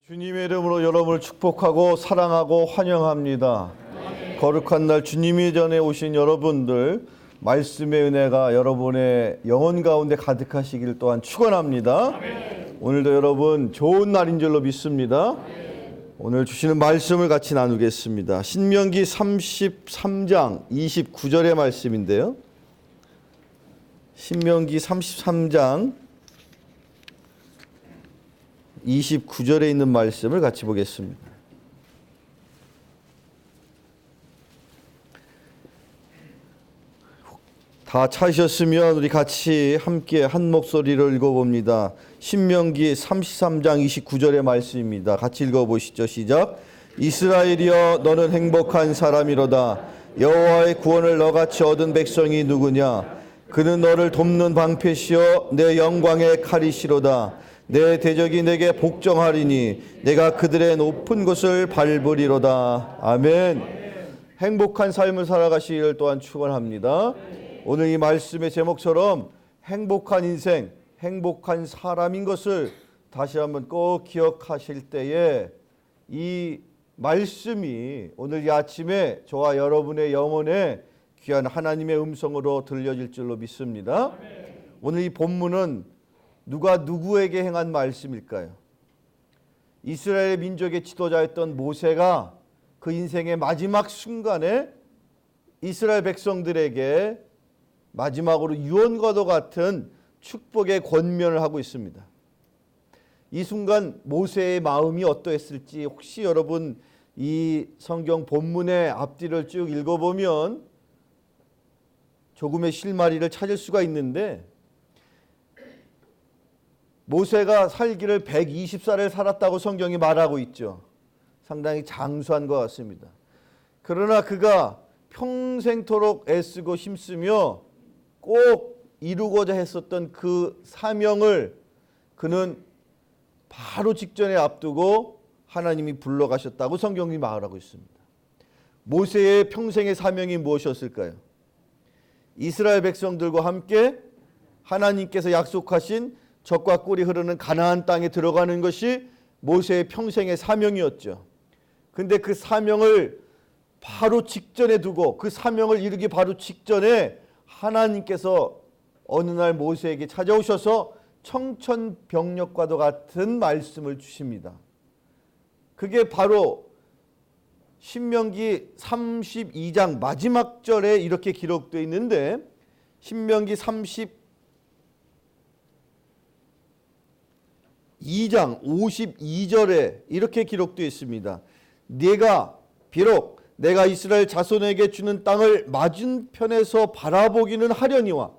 주님의 이름으로 여러분을 축복하고 사랑하고 환영합니다. 거룩한 날 주님이 전에 오신 여러분들, 말씀의 은혜가 여러분의 영혼 가운데 가득하시길 또한 축원합니다. 오늘도 여러분 좋은 날인 줄로 믿습니다. 오늘 주시는 말씀을 같이 나누겠습니다. 신명기 33장 29절의 말씀인데요. 신명기 33장 29절에 있는 말씀을 같이 보겠습니다. 다 찾으셨으면 우리 같이 함께 한 목소리로 읽어봅니다. 신명기 33장 29절의 말씀입니다. 같이 읽어보시죠. 시작. 이스라엘이여 너는 행복한 사람이로다. 여호와의 구원을 너같이 얻은 백성이 누구냐. 그는 너를 돕는 방패시여 내 영광의 칼이시로다. 내 대적이 내게 복종하리니 내가 그들의 높은 곳을 밟으리로다. 아멘. 행복한 삶을 살아가시기를 또한 축원합니다. 오늘 이 말씀의 제목처럼 행복한 인생, 행복한 사람인 것을 다시 한번 꼭 기억하실 때에 이 말씀이 오늘 이 아침에 저와 여러분의 영혼에 귀한 하나님의 음성으로 들려질 줄로 믿습니다. 오늘 이 본문은 누가 누구에게 행한 말씀일까요? 이스라엘 민족의 지도자였던 모세가 그 인생의 마지막 순간에 이스라엘 백성들에게 마지막으로 유언과도 같은 축복의 권면을 하고 있습니다. 이 순간 모세의 마음이 어떠했을지 혹시 여러분 이 성경 본문의 앞뒤를 쭉 읽어보면 조금의 실마리를 찾을 수가 있는데, 모세가 살기를 120살을 살았다고 성경이 말하고 있죠. 상당히 장수한 것 같습니다. 그러나 그가 평생토록 애쓰고 힘쓰며 꼭 이루고자 했었던 그 사명을 그는 바로 직전에 앞두고 하나님이 불러가셨다고 성경이 말하고 있습니다. 모세의 평생의 사명이 무엇이었을까요? 이스라엘 백성들과 함께 하나님께서 약속하신 젖과 꿀이 흐르는 가나안 땅에 들어가는 것이 모세의 평생의 사명이었죠. 근데 그 사명을 바로 직전에 두고 그 사명을 이루기 바로 직전에 하나님께서 어느 날 모세에게 찾아오셔서 청천벽력과도 같은 말씀을 주십니다. 그게 바로 신명기 32장 마지막 절에 이렇게 기록되어 있는데, 신명기 32장 52절에 이렇게 기록되어 있습니다. 비록 내가 이스라엘 자손에게 주는 땅을 맞은편에서 바라보기는 하려니와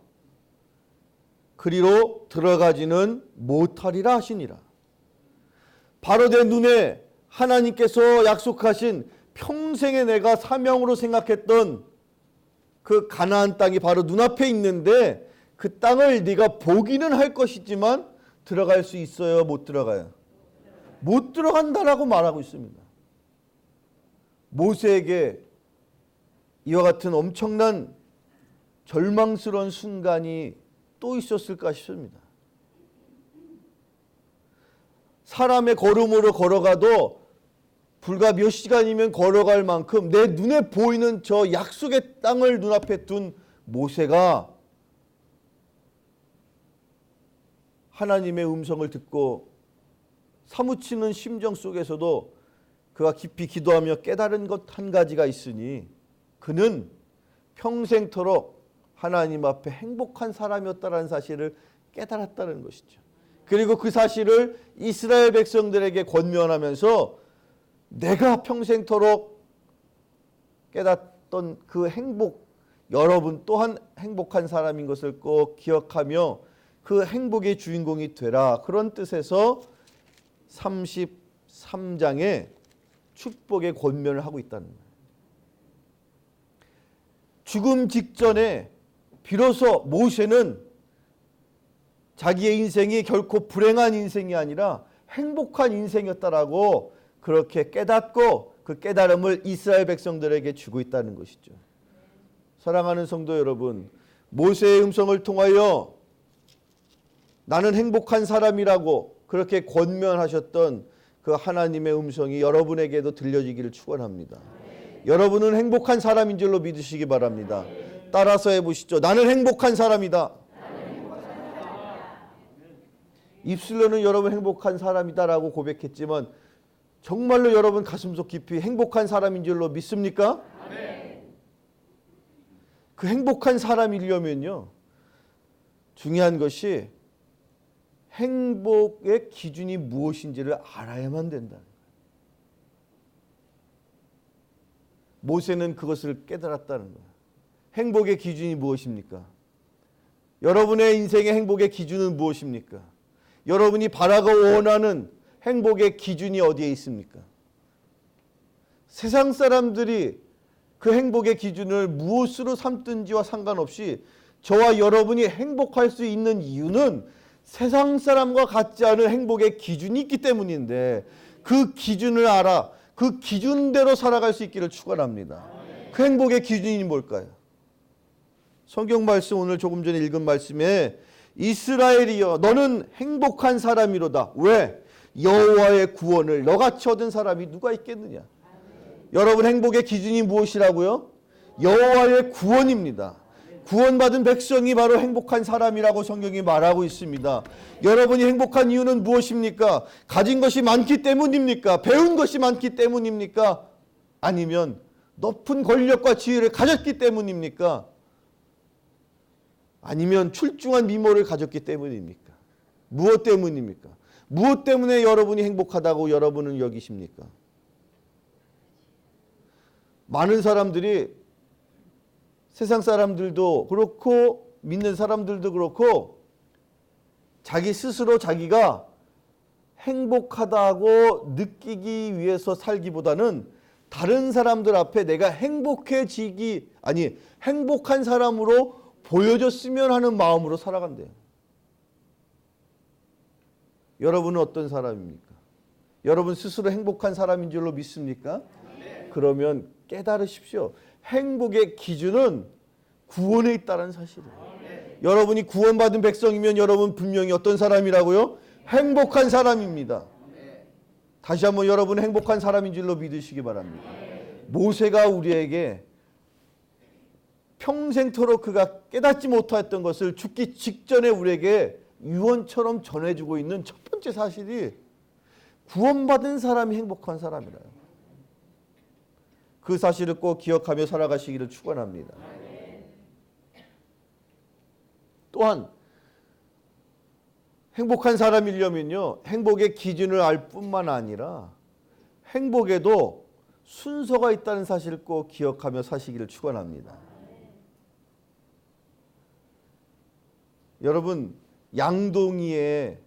그리로 들어가지는 못하리라 하시니라. 바로 내 눈에 하나님께서 약속하신 평생에 내가 사명으로 생각했던 그 가나안 땅이 바로 눈앞에 있는데, 그 땅을 네가 보기는 할 것이지만 들어갈 수 있어요? 못 들어가요? 못 들어간다라고 말하고 있습니다. 모세에게 이와 같은 엄청난 절망스러운 순간이 또 있었을까 싶습니다. 사람의 걸음으로 걸어가도 불과 몇 시간이면 걸어갈 만큼 내 눈에 보이는 저 약속의 땅을 눈앞에 둔 모세가 하나님의 음성을 듣고 사무치는 심정 속에서도 그가 깊이 기도하며 깨달은 것 한 가지가 있으니 그는 평생토록 하나님 앞에 행복한 사람이었다는 사실을 깨달았다는 것이죠. 그리고 그 사실을 이스라엘 백성들에게 권면하면서 내가 평생토록 깨닫던 그 행복, 여러분 또한 행복한 사람인 것을 꼭 기억하며 그 행복의 주인공이 되라, 그런 뜻에서 33장에 축복의 권면을 하고 있다는 거예요. 죽음 직전에 비로소 모세는 자기의 인생이 결코 불행한 인생이 아니라 행복한 인생이었다라고 그렇게 깨닫고 그 깨달음을 이스라엘 백성들에게 주고 있다는 것이죠. 사랑하는 성도 여러분, 모세의 음성을 통하여 나는 행복한 사람이라고 그렇게 권면하셨던 그 하나님의 음성이 여러분에게도 들려지기를 축원합니다. 여러분은 행복한 사람인 줄로 믿으시기 바랍니다. 따라서 해보시죠. 나는 행복한 사람이다. 입술로는 여러분 행복한 사람이다라고 고백했지만 정말로 여러분 가슴속 깊이 행복한 사람인 줄로 믿습니까? 그 행복한 사람이려면요, 중요한 것이 행복의 기준이 무엇인지를 알아야만 된다. 모세는 그것을 깨달았다는 거예요. 행복의 기준이 무엇입니까? 여러분의 인생의 행복의 기준은 무엇입니까? 여러분이 바라고 원하는 행복의 기준이 어디에 있습니까? 세상 사람들이 그 행복의 기준을 무엇으로 삼든지와 상관없이 저와 여러분이 행복할 수 있는 이유는 세상 사람과 같지 않은 행복의 기준이 있기 때문인데, 그 기준을 알아 그 기준대로 살아갈 수 있기를 축원합니다. 그 행복의 기준이 뭘까요? 성경 말씀, 오늘 조금 전에 읽은 말씀에 이스라엘이여 너는 행복한 사람이로다. 왜? 여호와의 구원을 너같이 얻은 사람이 누가 있겠느냐. 여러분, 행복의 기준이 무엇이라고요? 여호와의 구원입니다. 구원받은 백성이 바로 행복한 사람이라고 성경이 말하고 있습니다. 여러분이 행복한 이유는 무엇입니까? 가진 것이 많기 때문입니까? 배운 것이 많기 때문입니까? 아니면 높은 권력과 지위를 가졌기 때문입니까? 아니면 출중한 미모를 가졌기 때문입니까? 무엇 때문입니까? 무엇 때문에 여러분이 행복하다고 여러분은 여기십니까? 많은 사람들이, 세상 사람들도 그렇고 믿는 사람들도 그렇고, 자기 스스로 자기가 행복하다고 느끼기 위해서 살기보다는 다른 사람들 앞에 내가 행복해지기, 아니 행복한 사람으로 보여줬으면 하는 마음으로 살아간대요. 여러분은 어떤 사람입니까? 여러분 스스로 행복한 사람인 줄로 믿습니까? 그러면 깨달으십시오. 행복의 기준은 구원에 있다는 사실이에요. 여러분이 구원받은 백성이면 여러분 분명히 어떤 사람이라고요? 행복한 사람입니다. 다시 한번 여러분 행복한 사람인 줄로 믿으시기 바랍니다. 모세가 우리에게 평생토록 그가 깨닫지 못했던 것을 죽기 직전에 우리에게 유언처럼 전해주고 있는 첫 번째 사실이 구원받은 사람이 행복한 사람이라요. 그 사실을 꼭 기억하며 살아가시기를 축원합니다. 또한 행복한 사람이려면요, 행복의 기준을 알 뿐만 아니라 행복에도 순서가 있다는 사실을 꼭 기억하며 사시기를 축원합니다. 여러분, 양동이에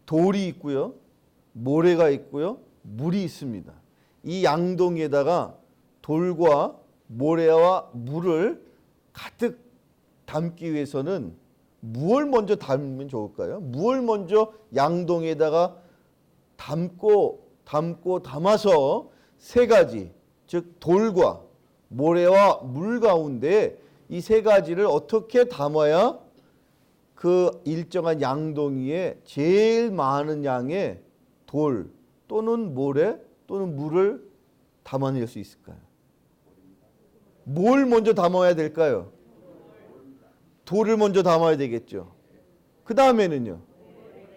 돌이 있고요, 모래가 있고요, 물이 있습니다. 이 양동이에다가 돌과 모래와 물을 가득 담기 위해서는 무엇을 먼저 담으면 좋을까요? 무엇을 먼저 양동이에다가 담아서 세 가지, 즉 돌과 모래와 물 가운데 이 세 가지를 어떻게 담아야 그 일정한 양동이에 제일 많은 양의 돌 또는 모래 또는 물을 담아낼 수 있을까요? 뭘 먼저 담아야 될까요? 돌을 먼저 담아야 되겠죠. 그 다음에는요,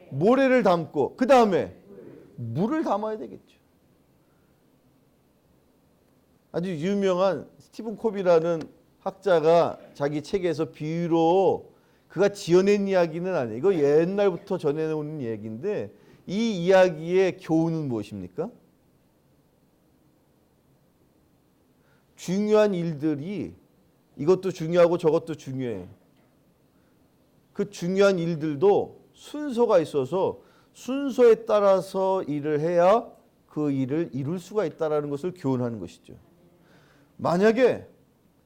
모래를 담고 그 다음에 물을 담아야 되겠죠. 아주 유명한 스티븐 코비라는 학자가 자기 책에서 비유로 그가 지어낸 이야기는 아니에요. 이거 옛날부터 전해놓은 얘기인데, 이 이야기의 교훈은 무엇입니까? 중요한 일들이, 이것도 중요하고 저것도 중요해요. 그 중요한 일들도 순서가 있어서 순서에 따라서 일을 해야 그 일을 이룰 수가 있다는 것을 교훈하는 것이죠. 만약에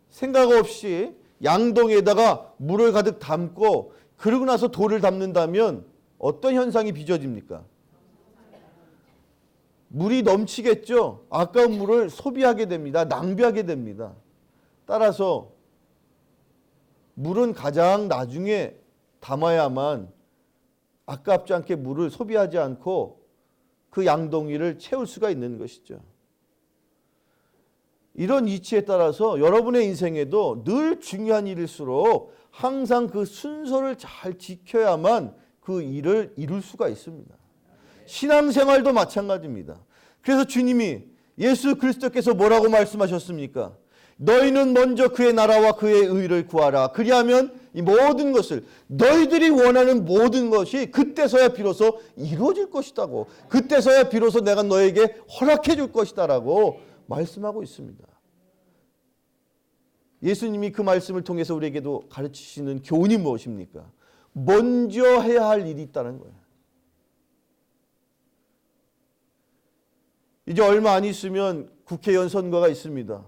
생각 없이 양동이에다가 물을 가득 담고 그러고 나서 돌을 담는다면 어떤 현상이 빚어집니까? 물이 넘치겠죠. 아까운 물을 소비하게 됩니다. 낭비하게 됩니다. 따라서 물은 가장 나중에 담아야만 아깝지 않게 물을 소비하지 않고 그 양동이를 채울 수가 있는 것이죠. 이런 이치에 따라서 여러분의 인생에도 늘 중요한 일일수록 항상 그 순서를 잘 지켜야만 그 일을 이룰 수가 있습니다. 신앙생활도 마찬가지입니다. 그래서 주님이 예수 그리스도께서 뭐라고 말씀하셨습니까? 너희는 먼저 그의 나라와 그의 의를 구하라. 그리하면 이 모든 것을 너희들이 원하는 모든 것이 그때서야 비로소 이루어질 것이다고, 그때서야 비로소 내가 너에게 허락해 줄 것이다라고 말씀하고 있습니다. 예수님이 그 말씀을 통해서 우리에게도 가르치시는 교훈이 무엇입니까? 먼저 해야 할 일이 있다는 거예요. 이제 얼마 안 있으면 국회의원 선거가 있습니다.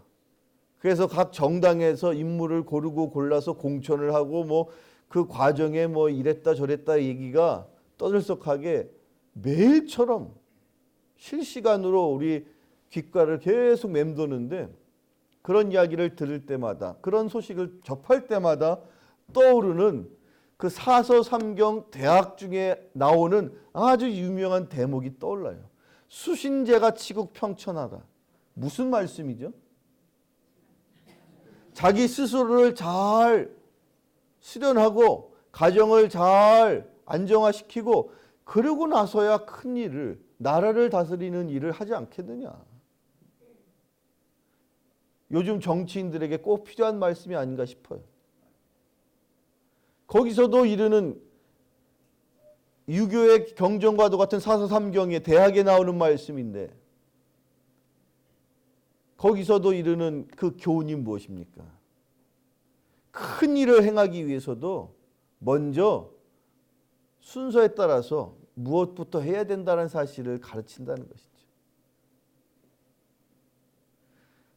그래서 각 정당에서 인물을 고르고 골라서 공천을 하고 그 과정에 이랬다 저랬다 얘기가 떠들썩하게 매일처럼 실시간으로 우리 귓가를 계속 맴도는데, 그런 이야기를 들을 때마다, 그런 소식을 접할 때마다 떠오르는 그 사서삼경 대학 중에 나오는 아주 유명한 대목이 떠올라요. 수신제가 치국 평천하다. 무슨 말씀이죠? 자기 스스로를 잘 수련하고 가정을 잘 안정화시키고 그러고 나서야 큰 일을, 나라를 다스리는 일을 하지 않겠느냐. 요즘 정치인들에게 꼭 필요한 말씀이 아닌가 싶어요. 거기서도 이르는 유교의 경전과도 같은 사서삼경의 대학에 나오는 말씀인데, 거기서도 이르는 그 교훈이 무엇입니까? 큰 일을 행하기 위해서도 먼저 순서에 따라서 무엇부터 해야 된다는 사실을 가르친다는 것이죠.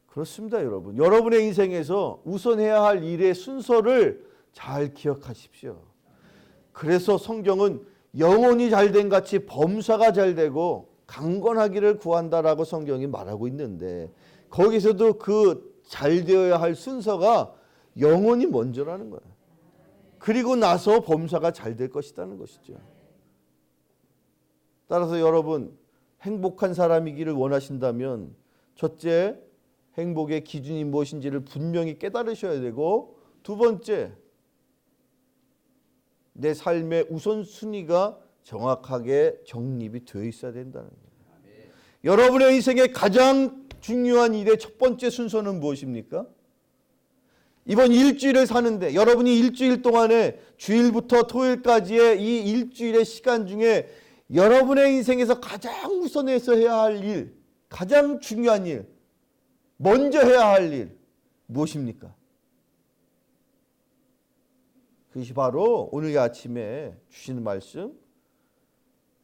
그렇습니다, 여러분. 여러분의 인생에서 우선 해야 할 일의 순서를 잘 기억하십시오. 그래서 성경은 영혼이 잘된 같이 범사가 잘되고 강건하기를 구한다라고 성경이 말하고 있는데, 거기서도 그 잘되어야 할 순서가 영혼이 먼저라는 거예요. 그리고 나서 범사가 잘 될 것이라는 것이죠. 따라서 여러분, 행복한 사람이기를 원하신다면 첫째, 행복의 기준이 무엇인지를 분명히 깨달으셔야 되고, 두 번째, 내 삶의 우선순위가 정확하게 정립이 되어 있어야 된다는 거예요. 여러분의 인생의 가장 중요한 일의 첫 번째 순서는 무엇입니까? 이번 일주일을 사는데 여러분이 일주일 동안에 주일부터 토요일까지의 이 일주일의 시간 중에 여러분의 인생에서 가장 우선해서 해야 할 일, 가장 중요한 일, 먼저 해야 할 일 무엇입니까? 그것이 바로 오늘 아침에 주시는 말씀,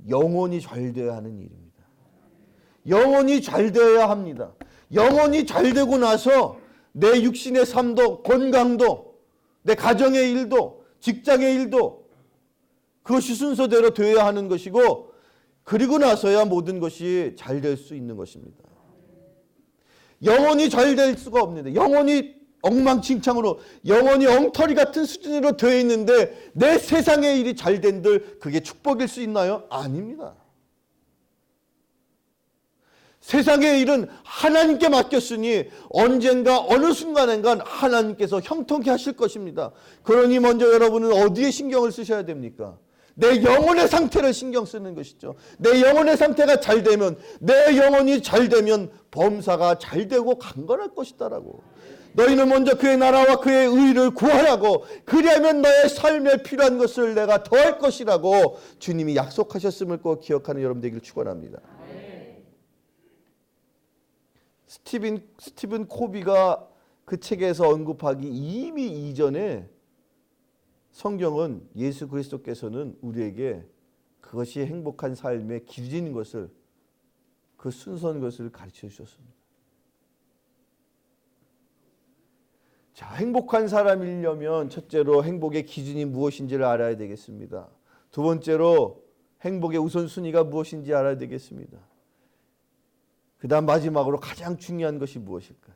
영혼이 잘 되어야 하는 일입니다. 영혼이 잘 되어야 합니다. 영혼이 잘 되고 나서 내 육신의 삶도, 건강도, 내 가정의 일도, 직장의 일도 그것이 순서대로 되어야 하는 것이고, 그리고 나서야 모든 것이 잘 될 수 있는 것입니다. 영혼이 잘 될 수가 없는데, 영혼이 엉망진창으로, 영혼이 엉터리 같은 수준으로 되어 있는데 내 세상의 일이 잘 된들 그게 축복일 수 있나요? 아닙니다. 세상의 일은 하나님께 맡겼으니 언젠가 어느 순간엔간 하나님께서 형통케 하실 것입니다. 그러니 먼저 여러분은 어디에 신경을 쓰셔야 됩니까? 내 영혼의 상태를 신경 쓰는 것이죠. 내 영혼의 상태가 잘 되면, 내 영혼이 잘 되면 범사가 잘 되고 강건할 것이다라고. 너희는 먼저 그의 나라와 그의 의를 구하라고, 그리하면 너의 삶에 필요한 것을 내가 더할 것이라고 주님이 약속하셨음을 꼭 기억하는 여러분 되기를 축원합니다. 스티븐 코비가 그 책에서 언급하기 이미 이전에 성경은 예수 그리스도께서는 우리에게 그것이 행복한 삶의 기준인 것을, 그 순서인 것을 가르쳐 주셨습니다. 자, 행복한 사람이려면 첫째로 행복의 기준이 무엇인지를 알아야 되겠습니다. 두 번째로 행복의 우선순위가 무엇인지 알아야 되겠습니다. 그 다음 마지막으로 가장 중요한 것이 무엇일까요?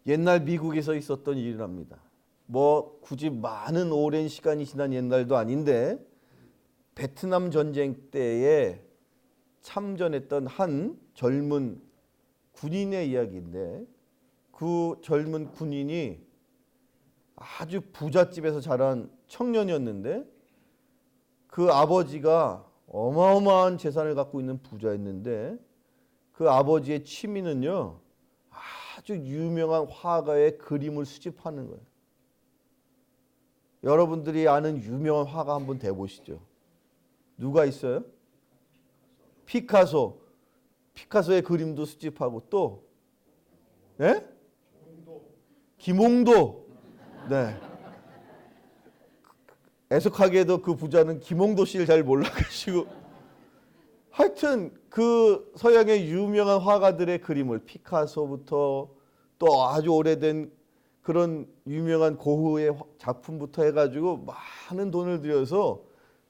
옛날 미국에서 있었던 일이랍니다. 뭐 굳이 많은 오랜 시간이 지난 옛날도 아닌데 베트남 전쟁 때에 참전했던 한 젊은 군인의 이야기인데 그 젊은 군인이 아주 부잣집에서 자란 청년이었는데 그 아버지가 어마어마한 재산을 갖고 있는 부자였는데 그 아버지의 취미는요 아주 유명한 화가의 그림을 수집하는 거예요. 여러분들이 아는 유명한 화가 한번 대보시죠. 누가 있어요? 피카소. 피카소의 그림도 수집하고 또 네? 김홍도. 네. 애석하게도 그 부자는 김홍도 씨를 잘 몰라가지고 하여튼 그 서양의 유명한 화가들의 그림을 피카소부터 또 아주 오래된 그런 유명한 고흐의 작품부터 해가지고 많은 돈을 들여서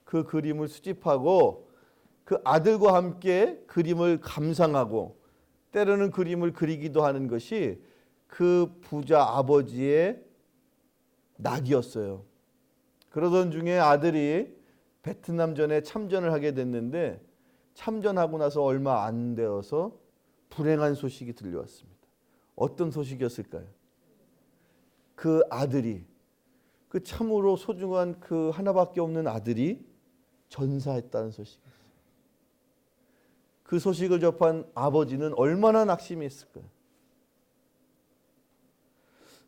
그 그림을 수집하고 그 아들과 함께 그림을 감상하고 때로는 그림을 그리기도 하는 것이 그 부자 아버지의 낙이었어요. 그러던 중에 아들이 베트남전에 참전을 하게 됐는데 참전하고 나서 얼마 안 되어서 불행한 소식이 들려왔습니다. 어떤 소식이었을까요? 그 아들이 그 참으로 소중한 그 하나밖에 없는 아들이 전사했다는 소식이었어요. 그 소식을 접한 아버지는 얼마나 낙심했을까요?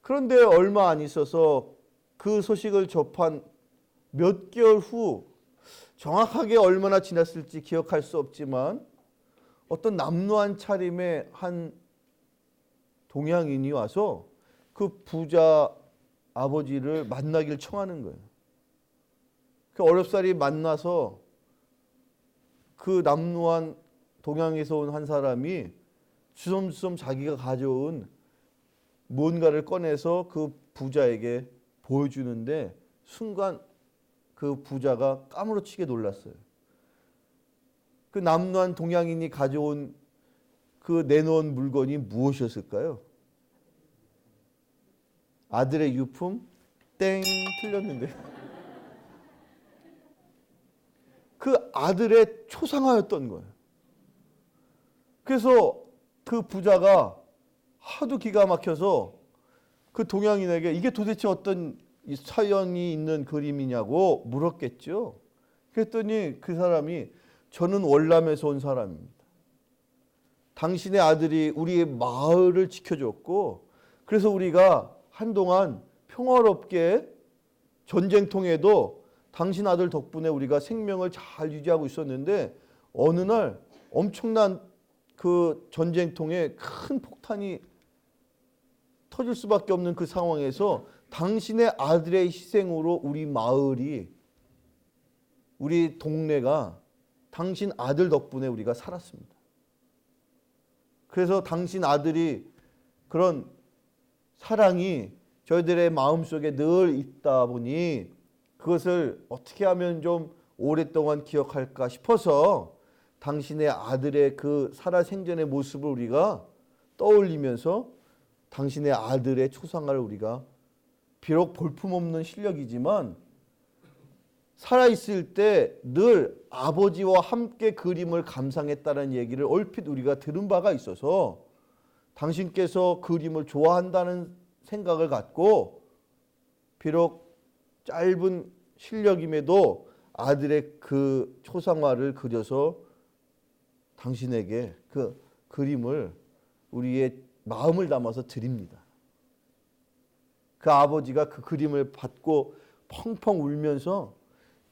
그런데 얼마 안 있어서 그 소식을 접한 몇 개월 후 정확하게 얼마나 지났을지 기억할 수 없지만 어떤 남루한 차림의 한 동양인이 와서 그 부자 아버지를 만나길 청하는 거예요. 그 어렵사리 만나서 그 남루한 동양에서 온 한 사람이 주섬주섬 자기가 가져온 뭔가를 꺼내서 그 부자에게 보여주는데 순간 그 부자가 까무러치게 놀랐어요. 그 남루한 동양인이 가져온 그 내놓은 물건이 무엇이었을까요? 아들의 유품? 땡 틀렸는데 그 아들의 초상화였던 거예요. 그래서 그 부자가 하도 기가 막혀서 그 동양인에게 이게 도대체 어떤 사연이 있는 그림이냐고 물었겠죠. 그랬더니 그 사람이 저는 월남에서 온 사람입니다. 당신의 아들이 우리의 마을을 지켜줬고 그래서 우리가 한동안 평화롭게 전쟁통에도 당신 아들 덕분에 우리가 생명을 잘 유지하고 있었는데 어느 날 엄청난 그 전쟁통에 큰 폭탄이 터질 수밖에 없는 그 상황에서 당신의 아들의 희생으로 우리 마을이 우리 동네가 당신 아들 덕분에 우리가 살았습니다. 그래서 당신 아들이 그런 사랑이 저희들의 마음속에 늘 있다 보니 그것을 어떻게 하면 좀 오랫동안 기억할까 싶어서 당신의 아들의 그 살아생전의 모습을 우리가 떠올리면서 당신의 아들의 초상화를 우리가 비록 볼품없는 실력이지만 살아있을 때 늘 아버지와 함께 그림을 감상했다는 얘기를 얼핏 우리가 들은 바가 있어서 당신께서 그림을 좋아한다는 생각을 갖고 비록 짧은 실력임에도 아들의 그 초상화를 그려서 당신에게 그 그림을 우리의 마음을 담아서 드립니다. 그 아버지가 그 그림을 받고 펑펑 울면서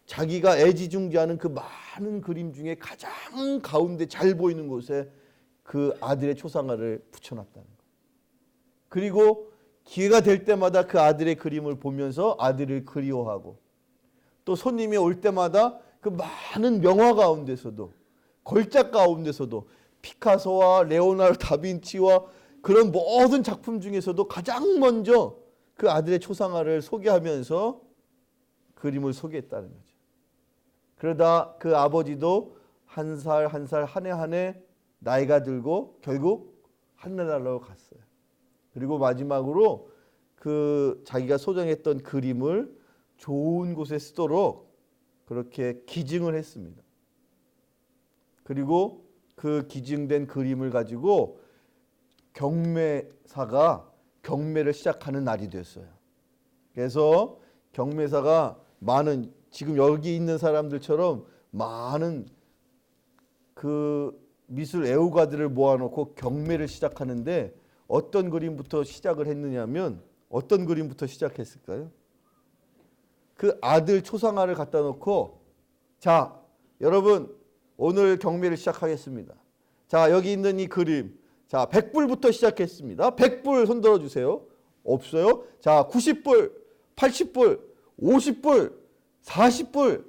자기가 애지중지하는 그 많은 그림 중에 가장 가운데 잘 보이는 곳에 그 아들의 초상화를 붙여놨다는 거예요. 그리고 기회가 될 때마다 그 아들의 그림을 보면서 아들을 그리워하고 또 손님이 올 때마다 그 많은 명화 가운데서도 걸작 가운데서도 피카소와 레오나르도 다빈치와 그런 모든 작품 중에서도 가장 먼저 그 아들의 초상화를 소개하면서 그림을 소개했다는 거죠. 그러다 그 아버지도 한 살 한 살 한 해 한 해 나이가 들고 결국 하늘나라로 갔어요. 그리고 마지막으로 그 자기가 소장했던 그림을 좋은 곳에 쓰도록 그렇게 기증을 했습니다. 그리고 그 기증된 그림을 가지고 경매사가 경매를 시작하는 날이 됐어요. 그래서 경매사가 많은, 지금 여기 있는 사람들처럼 많은 그 미술 애호가들을 모아놓고 경매를 시작하는데, 어떤 그림부터 시작을 했느냐면, 어떤 그림부터 시작했을까요? 그 아들 초상화를 갖다 놓고, 자, 여러분 오늘 경매를 시작하겠습니다. 자, 여기 있는 이 그림, 자, 100불부터 시작했습니다. 100불 손들어 주세요. 없어요? 자, 90불, 80불, 50불, 40불.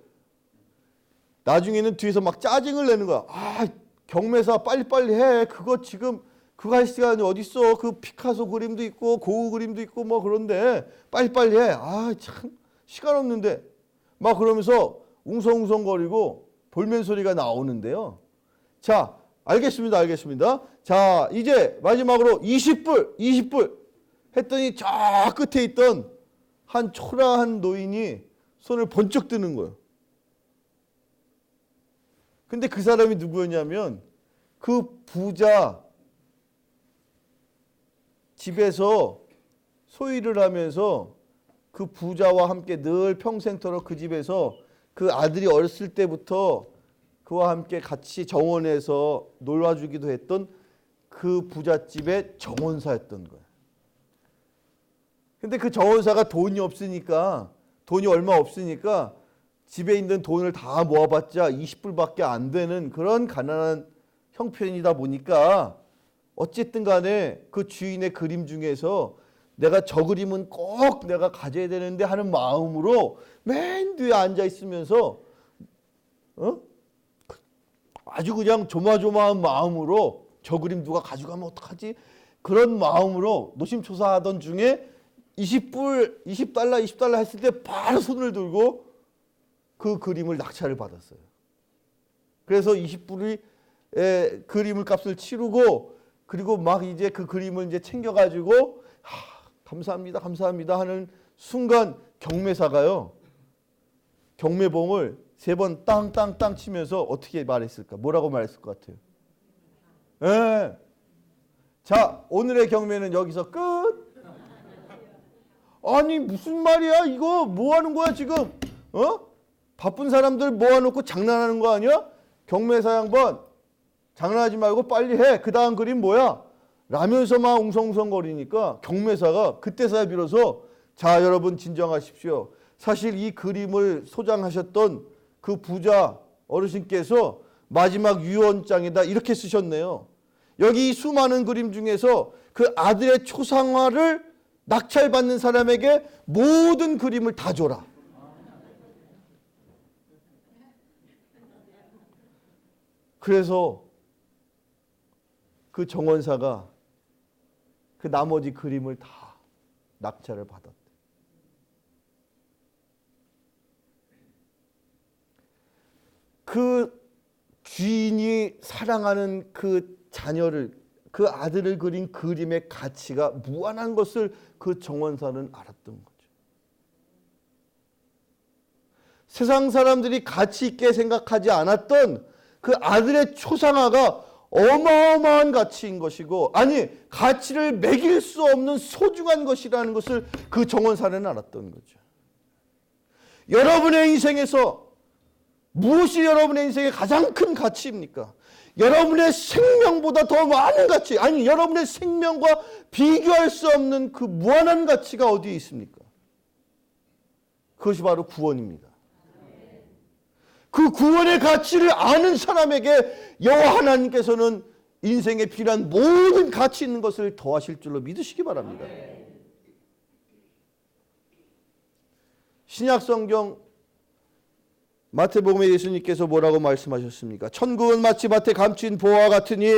나중에는 뒤에서 막 짜증을 내는 거야. 아, 경매사 빨리빨리 해. 그거 지금 그거 할 시간이 어딨어. 그 피카소 그림도 있고 고흐 그림도 있고 뭐 그런데 빨리빨리 해. 아, 참 시간 없는데. 막 그러면서 웅성웅성거리고 볼멘 소리가 나오는데요. 자, 알겠습니다. 자, 이제 마지막으로 20불 했더니 저 끝에 있던 한 초라한 노인이 손을 번쩍 드는 거예요. 근데 그 사람이 누구였냐면 그 부자 집에서 소일을 하면서 그 부자와 함께 늘 평생토록 그 집에서 그 아들이 어렸을 때부터 그와 함께 같이 정원에서 놀아주기도 했던 그 부잣집의 정원사였던 거예요. 근데 그 정원사가 돈이 얼마 없으니까 집에 있는 돈을 다 모아봤자 20불밖에 안 되는 그런 가난한 형편이다 보니까 어쨌든 간에 그 주인의 그림 중에서 내가 저 그림은 꼭 내가 가져야 되는데 하는 마음으로 맨 뒤에 앉아 있으면서 아주 그냥 조마조마한 마음으로 저 그림 누가 가져가면 어떡하지? 그런 마음으로 노심초사하던 중에 20달러 했을 때 바로 손을 들고 그 그림을 낙찰을 받았어요. 그래서 20불이 그림을 값을 치르고, 그리고 막 이제 그 그림을 이제 챙겨가지고 감사합니다 하는 순간 경매사가요, 경매봉을 3번 땅땅땅 치면서 어떻게 말했을까? 뭐라고 말했을 것 같아요? 네. 자, 오늘의 경매는 여기서 끝. 아니 무슨 말이야? 이거 뭐 하는 거야 지금? 바쁜 사람들 모아놓고 장난하는 거 아니야? 경매사 양반, 장난하지 말고 빨리 해. 그 다음 그림 뭐야? 라면서 막 웅성웅성거리니까 경매사가 그때서야 비로소, 자, 여러분 진정하십시오. 사실 이 그림을 소장하셨던 그 부자 어르신께서 마지막 유언장에다 이렇게 쓰셨네요. 여기 수많은 그림 중에서 그 아들의 초상화를 낙찰받는 사람에게 모든 그림을 다 줘라. 그래서 그 정원사가 그 나머지 그림을 다 낙찰을 받았대. 그 주인이 사랑하는 그 자녀를, 그 아들을 그린 그림의 가치가 무한한 것을 그 정원사는 알았던 거죠. 세상 사람들이 가치 있게 생각하지 않았던 그 아들의 초상화가 어마어마한 가치인 것이고, 아니 가치를 매길 수 없는 소중한 것이라는 것을 그 정원사는 알았던 거죠. 여러분의 인생에서 무엇이 여러분의 인생의 가장 큰 가치입니까? 여러분의 생명보다 더 많은 가치, 아니 여러분의 생명과 비교할 수 없는 그 무한한 가치가 어디에 있습니까? 그것이 바로 구원입니다. 그 구원의 가치를 아는 사람에게 여호와 하나님께서는 인생에 필요한 모든 가치 있는 것을 더하실 줄로 믿으시기 바랍니다. 신약 성경 마태복음에 예수님께서 뭐라고 말씀하셨습니까? 천국은 마치 밭에 감춘 보화와 같으니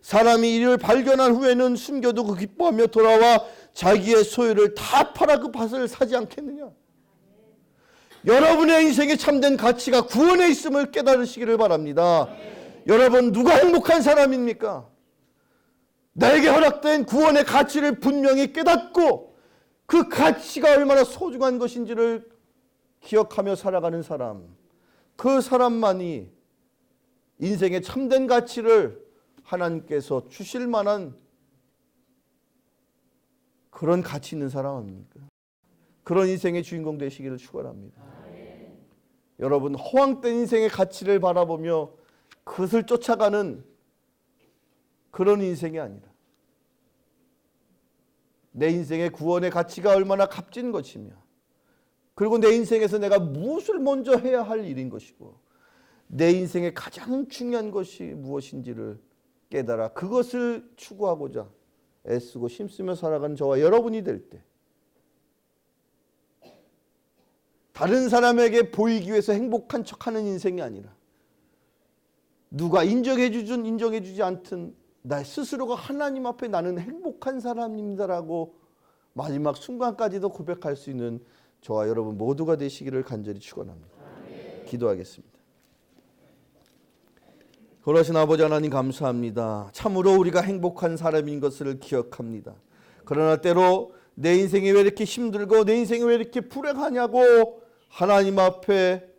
사람이 이를 발견한 후에는 숨겨두고 기뻐하며 돌아와 자기의 소유를 다 팔아 그 밭을 사지 않겠느냐? 여러분의 인생에 참된 가치가 구원에 있음을 깨달으시기를 바랍니다. 여러분, 누가 행복한 사람입니까? 나에게 허락된 구원의 가치를 분명히 깨닫고 그 가치가 얼마나 소중한 것인지를 기억하며 살아가는 사람, 그 사람만이 인생의 참된 가치를 하나님께서 주실 만한 그런 가치 있는 사람 아닙니까? 그런 인생의 주인공 되시기를 축원합니다. 여러분, 허황된 인생의 가치를 바라보며 그것을 쫓아가는 그런 인생이 아니라 내 인생의 구원의 가치가 얼마나 값진 것이며, 그리고 내 인생에서 내가 무엇을 먼저 해야 할 일인 것이고, 내 인생의 가장 중요한 것이 무엇인지를 깨달아 그것을 추구하고자 애쓰고 힘쓰며 살아가는 저와 여러분이 될 때, 다른 사람에게 보이기 위해서 행복한 척하는 인생이 아니라 누가 인정해주든 인정해주지 않든 나 스스로가 하나님 앞에 나는 행복한 사람입니다라고 마지막 순간까지도 고백할 수 있는 저와 여러분 모두가 되시기를 간절히 축원합니다. 기도하겠습니다. 거룩하신 아버지 하나님, 감사합니다. 참으로 우리가 행복한 사람인 것을 기억합니다. 그러나 때로 내 인생이 왜 이렇게 힘들고 내 인생이 왜 이렇게 불행하냐고 하나님 앞에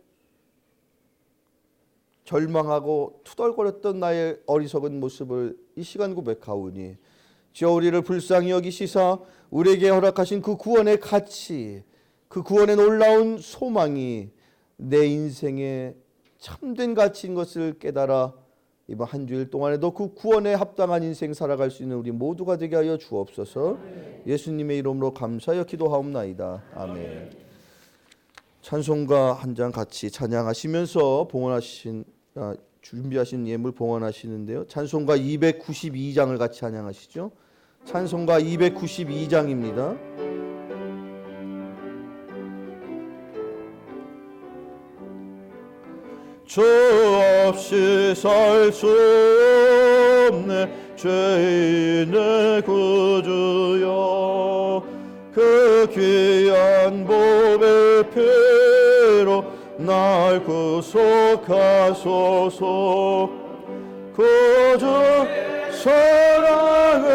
절망하고 투덜거렸던 나의 어리석은 모습을 이 시간 고백하오니, 주여 우리를 불쌍히 여기시사 우리에게 허락하신 그 구원의 가치, 그 구원의 놀라운 소망이 내 인생의 참된 가치인 것을 깨달아 이번 한 주일 동안에도 그 구원에 합당한 인생 살아갈 수 있는 우리 모두가 되게 하여 주옵소서. 예수님의 이름으로 감사하여 기도하옵나이다. 아멘. 찬송가 한 장 같이 찬양하시면서 준비하신 예물 봉헌하시는데요. 찬송가 292장을 같이 찬양하시죠. 찬송가 292장입니다. 주 없이 살 수 없네 죄인의 구주여, 그 귀한 보배 피로 날 구속하소서. 구주 사랑으로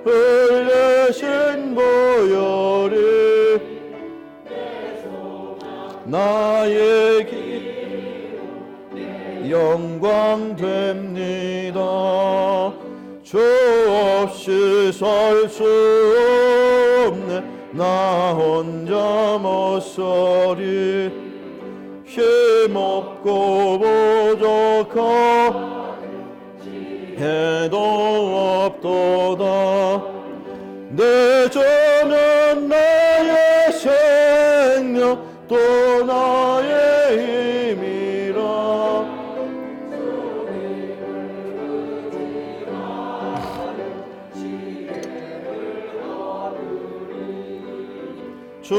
흘리신 보혈이 나의 영광 됩니다. 주 없이 살 수 없네 나 혼자 못살이, 힘없고 부족하 해도 없도다. 내 죄는 나의 생명 또 나의 힘이라. 주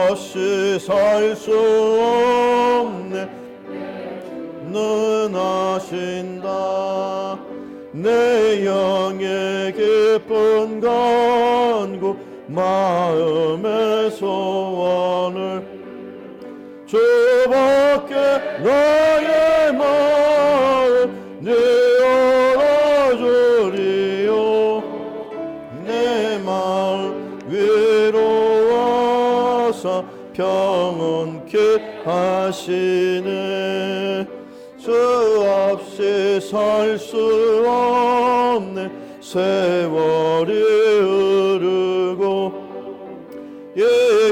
없이 살 수 없네 능하신다. 내 영의 기쁜 간구 마음의 소원을 주밖에 나의 마음 네 알아주리요. 내 마음 위로하사 평온케 하시네. 주 없이 살 수 없네 세월이 흐르고 이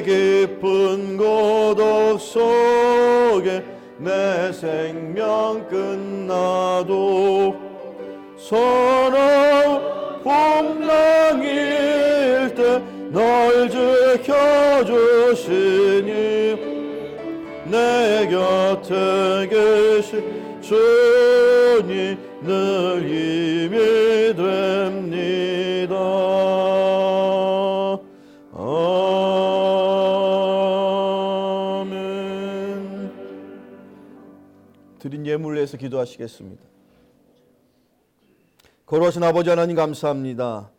깊은 고독 속에 내 생명 끝나도 선한 풍랑일 때 날 지켜주시니 내 곁에 계신 주님 늘 힘이 됩니다. 아멘. 드린 예물을 위해서 기도하시겠습니다. 거룩하신 아버지 하나님, 감사합니다.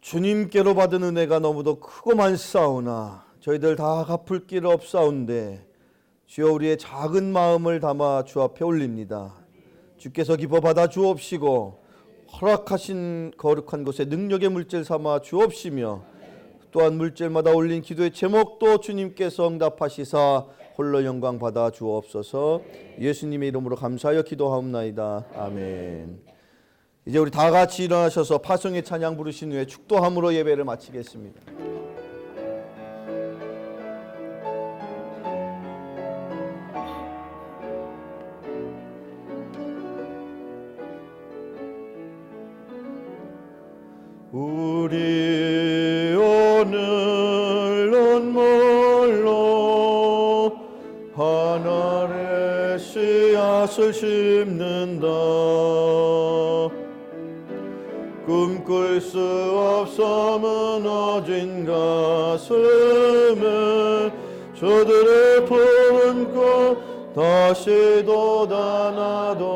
주님께로 받은 은혜가 너무도 크고 많사오나 저희들 다 갚을 길 없사온데 주여 우리의 작은 마음을 담아 주 앞에 올립니다. 주께서 기뻐 받아 주옵시고 허락하신 거룩한 곳에 능력의 물질 삼아 주옵시며 또한 물질마다 올린 기도의 제목도 주님께서 응답하시사 홀로 영광 받아 주옵소서. 예수님의 이름으로 감사하여 기도하옵나이다. 아멘. 이제 우리 다 같이 일어나셔서 파송의 찬양 부르신 후에 축도함으로 예배를 마치겠습니다. 우리 오늘 눈물로 하늘의 씨앗을 심는다. 꿈꿀 수 없어 무너진 가슴을 저들의 푸른 꽃 다시 돋아나도록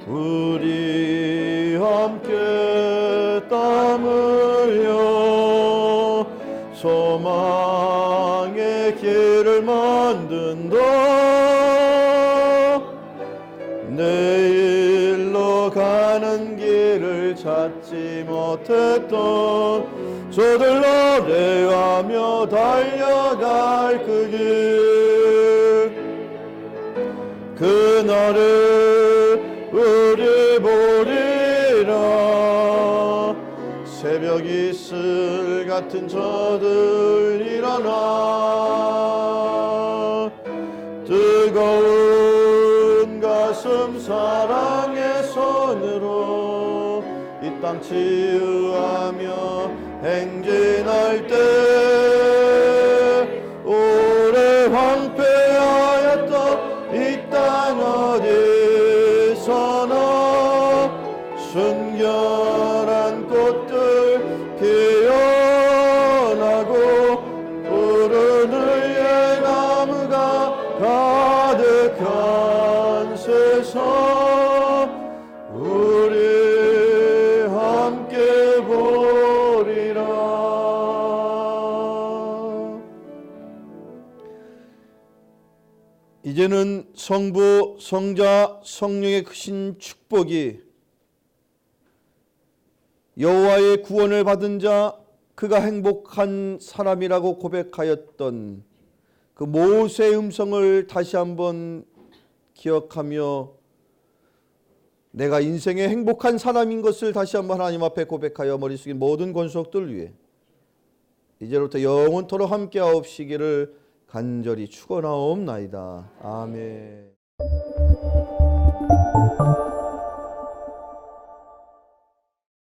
우리 함께 땀 흘려 소망의 길을 만든다. 내일로 가는 길을 찾지 못했던 저들 노래하며 달려갈 그 길, 그날을 우리 보리라. 새벽 이슬 같은 저들 일어나 뜨거운 가슴 사랑의 손으로 이 땅 치유하며 행진할 때 오래 황폐하였던 이 땅 어디서나 순결한 꽃들 피어나고 푸른 의의 나무가 가득한 세상 우리 함께 보리라. 이제는 성부, 성자, 성령의 크신 축복이 여호와의 구원을 받은 자, 그가 행복한 사람이라고 고백하였던 그 모세의 음성을 다시 한번 기억하며 내가 인생의 행복한 사람인 것을 다시 한번 하나님 앞에 고백하여 머릿속에 모든 권속들 위해 이제부터 영원토록 함께하옵시기를 간절히 축원하옵나이다. 아멘.